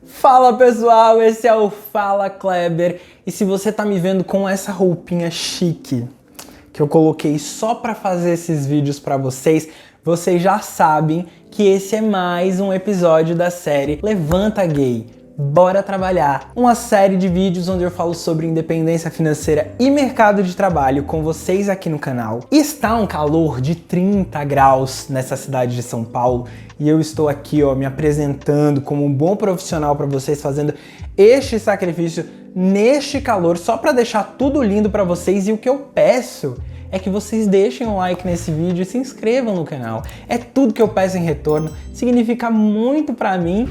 Fala pessoal, esse é o Fala Kleber e se você tá me vendo com essa roupinha chique que eu coloquei só pra fazer esses vídeos pra vocês, vocês já sabem que esse é mais um episódio da série Levanta Gay, Bora Trabalhar, uma série de vídeos onde eu falo sobre independência financeira e mercado de trabalho com vocês aqui no canal. Está um calor de 30 graus nessa cidade de São Paulo e eu estou aqui me apresentando como um bom profissional para vocês, fazendo este sacrifício neste calor só para deixar tudo lindo para vocês. E o que eu peço é que vocês deixem um like nesse vídeo e se inscrevam no canal. É tudo que eu peço em retorno, significa muito para mim.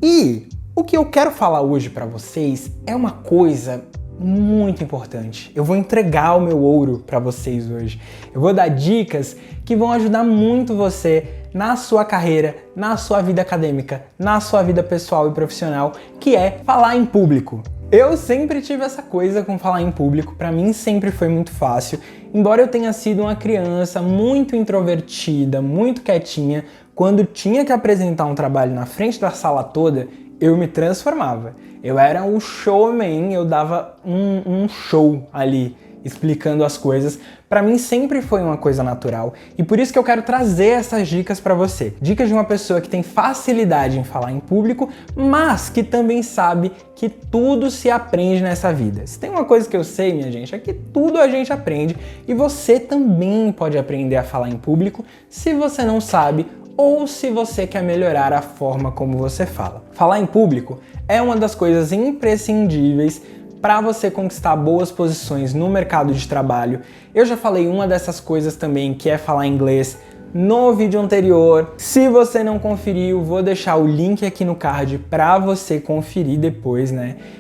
E o que eu quero falar hoje para vocês é uma coisa muito importante. Eu vou entregar o meu ouro para vocês hoje. Eu vou dar dicas que vão ajudar muito você na sua carreira, na sua vida acadêmica, na sua vida pessoal e profissional, que é falar em público. Eu sempre tive essa coisa com falar em público, para mim sempre foi muito fácil. Embora eu tenha sido uma criança muito introvertida, muito quietinha, quando tinha que apresentar um trabalho na frente da sala toda, eu me transformava. Eu era um showman, eu dava um show ali, explicando as coisas. Para mim sempre foi uma coisa natural e por isso que eu quero trazer essas dicas para você. Dicas de uma pessoa que tem facilidade em falar em público, mas que também sabe que tudo se aprende nessa vida. Se tem uma coisa que eu sei, minha gente, é que tudo a gente aprende e você também pode aprender a falar em público se você não sabe ou se você quer melhorar a forma como você fala. Falar em público é uma das coisas imprescindíveis para você conquistar boas posições no mercado de trabalho. Eu já falei uma dessas coisas também, que é falar inglês, no vídeo anterior. Se você não conferiu, vou deixar o link aqui no card para você conferir depois,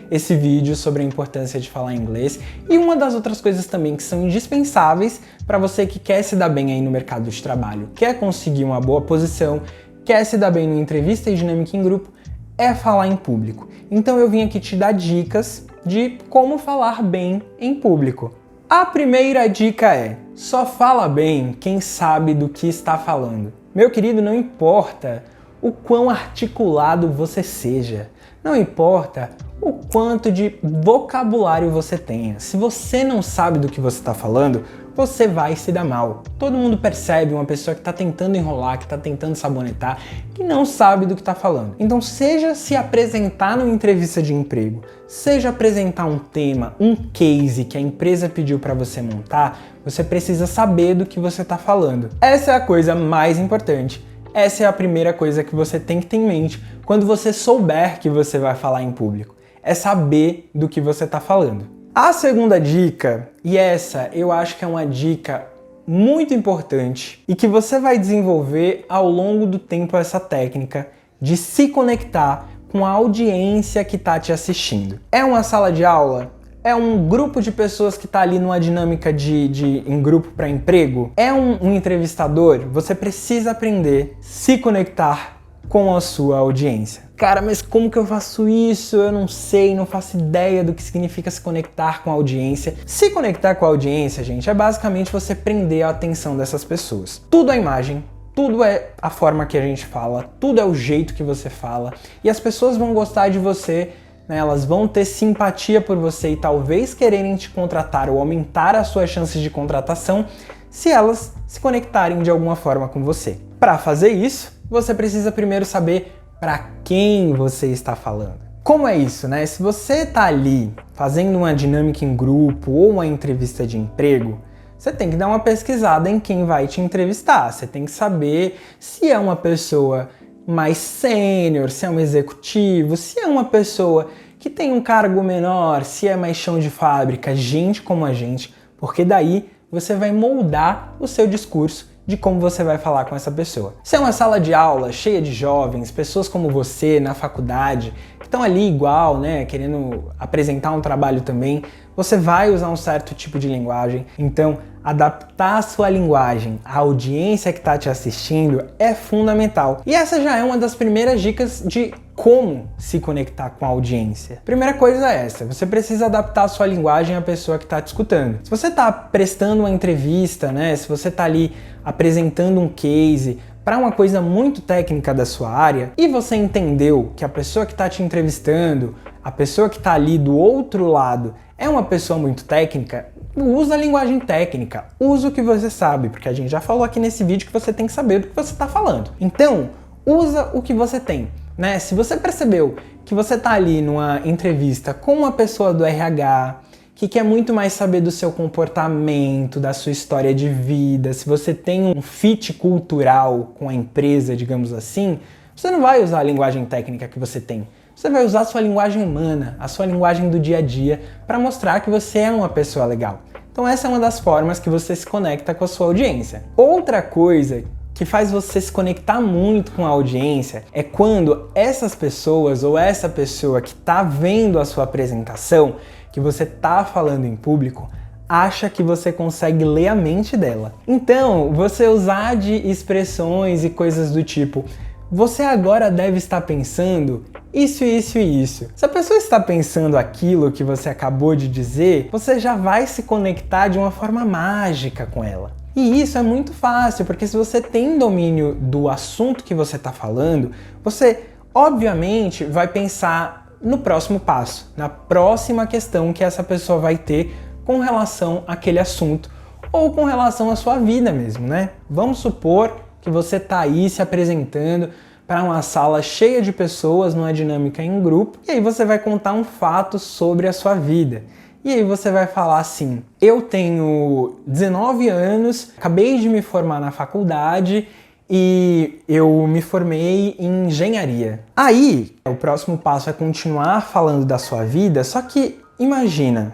esse vídeo sobre a importância de falar inglês. E uma das outras coisas também que são indispensáveis para você que quer se dar bem aí no mercado de trabalho, quer conseguir uma boa posição, quer se dar bem numa entrevista e dinâmica em grupo, é falar em público. Então eu vim aqui te dar dicas de como falar bem em público. A primeira dica é: só fala bem quem sabe do que está falando. Meu querido, não importa o quão articulado você seja, não importa o quanto de vocabulário você tenha. Se você não sabe do que você está falando, você vai se dar mal. Todo mundo percebe uma pessoa que está tentando enrolar, que está tentando sabonetar, que não sabe do que está falando. Então, seja se apresentar numa entrevista de emprego, seja apresentar um tema, um case que a empresa pediu para você montar, você precisa saber do que você está falando. Essa é a coisa mais importante. Essa é a primeira coisa que você tem que ter em mente quando você souber que você vai falar em público. É saber do que você está falando. A segunda dica, e essa eu acho que é uma dica muito importante e que você vai desenvolver ao longo do tempo, essa técnica de se conectar com a audiência que está te assistindo. É uma sala de aula? É um grupo de pessoas que está ali numa dinâmica em grupo para emprego? É um entrevistador? Você precisa aprender a se conectar com a sua audiência. Cara, mas como que eu faço isso? Eu não sei, não faço ideia do que significa se conectar com a audiência. Se conectar com a audiência, gente, é basicamente você prender a atenção dessas pessoas. Tudo é imagem, tudo é a forma que a gente fala, tudo é o jeito que você fala e as pessoas vão gostar de você, elas vão ter simpatia por você e talvez quererem te contratar ou aumentar as suas chances de contratação se elas se conectarem de alguma forma com você. Para fazer isso, você precisa primeiro saber para quem você está falando. Como é isso, Se você está ali fazendo uma dinâmica em grupo ou uma entrevista de emprego, você tem que dar uma pesquisada em quem vai te entrevistar. Você tem que saber se é uma pessoa mais sênior, se é um executivo, se é uma pessoa que tem um cargo menor, se é mais chão de fábrica, gente como a gente, porque daí você vai moldar o seu discurso de como você vai falar com essa pessoa. Se é uma sala de aula cheia de jovens, pessoas como você na faculdade, que estão ali igual, querendo apresentar um trabalho também, você vai usar um certo tipo de linguagem. Então, adaptar a sua linguagem à audiência que está te assistindo é fundamental. E essa já é uma das primeiras dicas de como se conectar com a audiência. Primeira coisa é essa: você precisa adaptar a sua linguagem à pessoa que está te escutando. Se você está prestando uma entrevista, se você está ali apresentando um case, para uma coisa muito técnica da sua área e você entendeu que a pessoa que está te entrevistando, a pessoa que está ali do outro lado é uma pessoa muito técnica, usa a linguagem técnica, usa o que você sabe, porque a gente já falou aqui nesse vídeo que você tem que saber do que você está falando. Então, usa o que você tem, né? Se você percebeu que você está ali numa entrevista com uma pessoa do RH, que quer muito mais saber do seu comportamento, da sua história de vida, se você tem um fit cultural com a empresa, digamos assim, você não vai usar a linguagem técnica que você tem. Você vai usar a sua linguagem humana, a sua linguagem do dia a dia, para mostrar que você é uma pessoa legal. Então essa é uma das formas que você se conecta com a sua audiência. Outra coisa que faz você se conectar muito com a audiência é quando essas pessoas ou essa pessoa que está vendo a sua apresentação, que você está falando em público, acha que você consegue ler a mente dela. Então, você usar de expressões e coisas do tipo: você agora deve estar pensando isso, isso e isso. Se a pessoa está pensando aquilo que você acabou de dizer, você já vai se conectar de uma forma mágica com ela. E isso é muito fácil, porque se você tem domínio do assunto que você está falando, você obviamente vai pensar no próximo passo, na próxima questão que essa pessoa vai ter com relação àquele assunto ou com relação à sua vida mesmo, né? Vamos supor que você está aí se apresentando para uma sala cheia de pessoas numa dinâmica em grupo e aí você vai contar um fato sobre a sua vida. E aí você vai falar assim: eu tenho 19 anos, acabei de me formar na faculdade e eu me formei em engenharia. Aí, o próximo passo é continuar falando da sua vida, só que imagina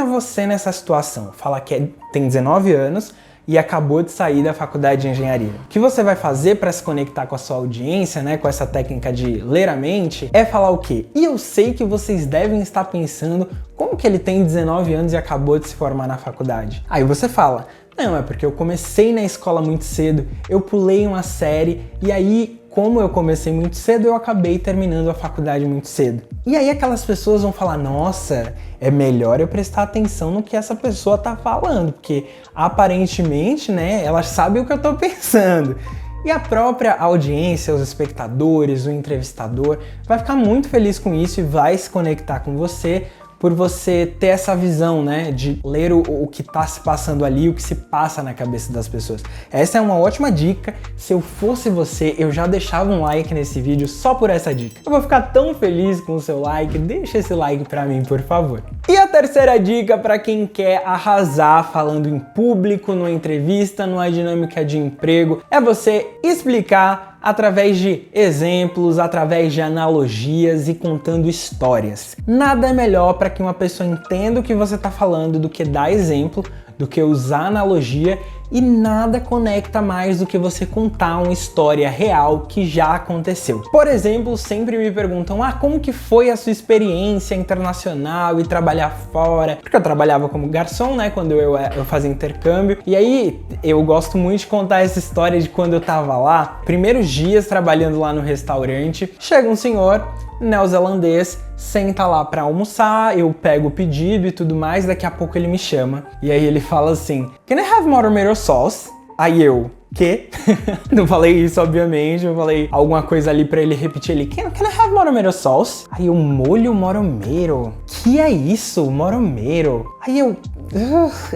você nessa situação, fala que tem 19 anos e acabou de sair da faculdade de engenharia. O que você vai fazer para se conectar com a sua audiência, né, com essa técnica de ler a mente, é falar o quê? E eu sei que vocês devem estar pensando como que ele tem 19 anos e acabou de se formar na faculdade. Aí você fala: não, é porque eu comecei na escola muito cedo, eu pulei uma série e aí, como eu comecei muito cedo, eu acabei terminando a faculdade muito cedo. E aí aquelas pessoas vão falar: nossa, é melhor eu prestar atenção no que essa pessoa tá falando, porque aparentemente, né, ela sabe o que eu tô pensando. E a própria audiência, os espectadores, o entrevistador, vai ficar muito feliz com isso e vai se conectar com você, por você ter essa visão, né, de ler o que está se passando ali, o que se passa na cabeça das pessoas. Essa é uma ótima dica. Se eu fosse você, eu já deixava um like nesse vídeo só por essa dica. Eu vou ficar tão feliz com o seu like. Deixa esse like pra mim, por favor. E a terceira dica para quem quer arrasar falando em público, numa entrevista, numa dinâmica de emprego, é você explicar através de exemplos, através de analogias e contando histórias. Nada é melhor para que uma pessoa entenda o que você está falando do que dar exemplo, do que usar analogia, e nada conecta mais do que você contar uma história real que já aconteceu. Por exemplo, sempre me perguntam: como que foi a sua experiência internacional e trabalhar fora? Porque eu trabalhava como garçom, né, quando eu fazia intercâmbio, e aí eu gosto muito de contar essa história de quando eu tava lá, primeiros dias trabalhando lá no restaurante, chega um senhor neozelandês, senta lá pra almoçar, eu pego o pedido e tudo mais, daqui a pouco ele me chama, e aí ele fala assim: Can I have more tomato sauce? Aí eu: quê? Não falei isso, obviamente, eu falei alguma coisa ali pra ele repetir. Ele: Can I have more tomato sauce? Aí eu: molho moromero? Que é isso, moromero? Aí eu: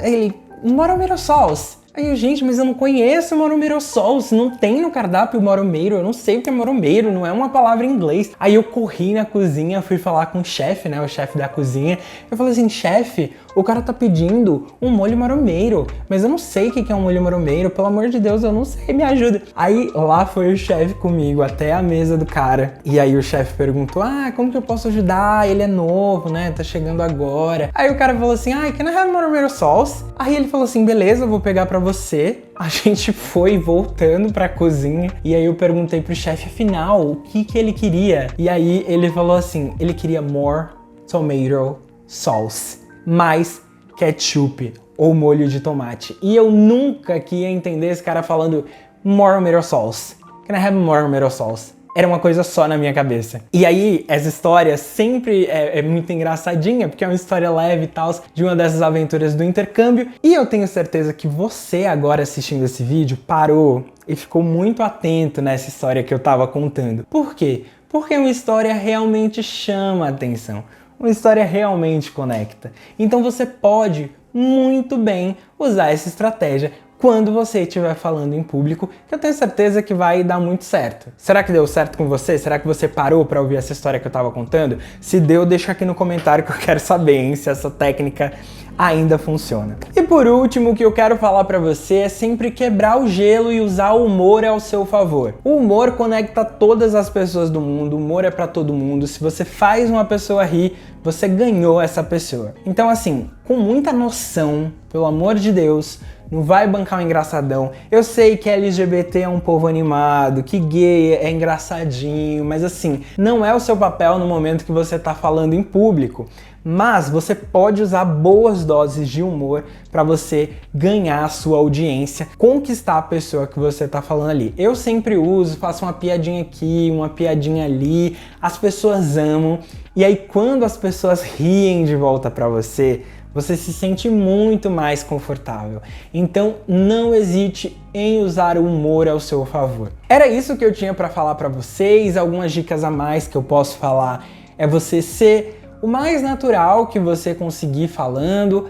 ele: moromero sauce. Aí eu: gente, mas eu não conheço moromero sauce, não tem no cardápio moromero, eu não sei o que é moromero, não é uma palavra em inglês. Aí eu corri na cozinha, fui falar com o chefe, né, o chefe da cozinha. Eu falei assim: chefe, o cara tá pedindo um molho moromero, mas eu não sei o que é um molho moromero, pelo amor de Deus, eu não sei, me ajuda. Aí lá foi o chefe comigo até a mesa do cara, e aí o chefe perguntou: como que eu posso ajudar? Ele é novo, né, tá chegando agora. Aí o cara falou assim: can I have moromero sauce? Aí ele falou assim: beleza, eu vou pegar pra você. A gente foi voltando pra cozinha e aí eu perguntei pro chefe, afinal, o que ele queria? E aí ele falou assim: ele queria more tomato sauce, mais ketchup ou molho de tomate. E eu nunca que ia entender esse cara falando more tomato sauce. Can I have more tomato sauce? era uma coisa só na minha cabeça. E aí, essa história sempre é muito engraçadinha, porque é uma história leve e tal, de uma dessas aventuras do intercâmbio. E eu tenho certeza que você, agora assistindo esse vídeo, parou e ficou muito atento nessa história que eu tava contando. Por quê? Porque uma história realmente chama a atenção. Uma história realmente conecta. Então você pode muito bem usar essa estratégia quando você estiver falando em público, que eu tenho certeza que vai dar muito certo. Será que deu certo com você? Será que você parou para ouvir essa história que eu tava contando? Se deu, deixa aqui no comentário que eu quero saber, hein, se essa técnica ainda funciona. E por último, o que eu quero falar para você é sempre quebrar o gelo e usar o humor ao seu favor. O humor conecta todas as pessoas do mundo, o humor é para todo mundo. Se você faz uma pessoa rir, você ganhou essa pessoa. Então assim, com muita noção, pelo amor de Deus, não vai bancar um engraçadão. Eu sei que LGBT é um povo animado, que gay é engraçadinho, mas assim, não é o seu papel no momento que você tá falando em público. Mas você pode usar boas doses de humor para você ganhar a sua audiência, conquistar a pessoa que você tá falando ali. Eu sempre uso, faço uma piadinha aqui, uma piadinha ali, as pessoas amam. E aí quando as pessoas riem de volta para você se sente muito mais confortável. Então não hesite em usar o humor ao seu favor. Era isso que eu tinha para falar para vocês. Algumas dicas a mais que eu posso falar é você ser o mais natural que você conseguir falando,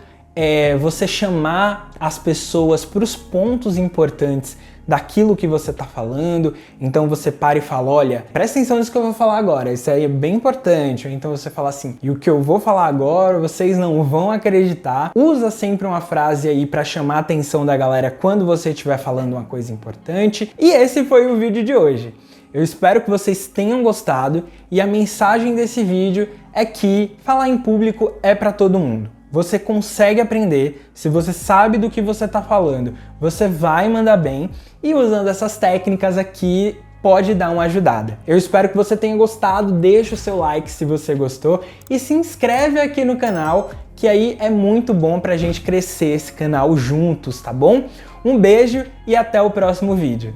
você chamar as pessoas para os pontos importantes daquilo que você está falando. Então você para e fala, olha, presta atenção nisso que eu vou falar agora, isso aí é bem importante. Ou então você fala assim, e o que eu vou falar agora vocês não vão acreditar. Usa sempre uma frase aí para chamar a atenção da galera quando você estiver falando uma coisa importante. E esse foi o vídeo de hoje. Eu espero que vocês tenham gostado e a mensagem desse vídeo é que falar em público é para todo mundo. Você consegue aprender, se você sabe do que você está falando, você vai mandar bem e usando essas técnicas aqui pode dar uma ajudada. Eu espero que você tenha gostado, deixa o seu like se você gostou e se inscreve aqui no canal, que aí é muito bom pra gente crescer esse canal juntos, tá bom? Um beijo e até o próximo vídeo.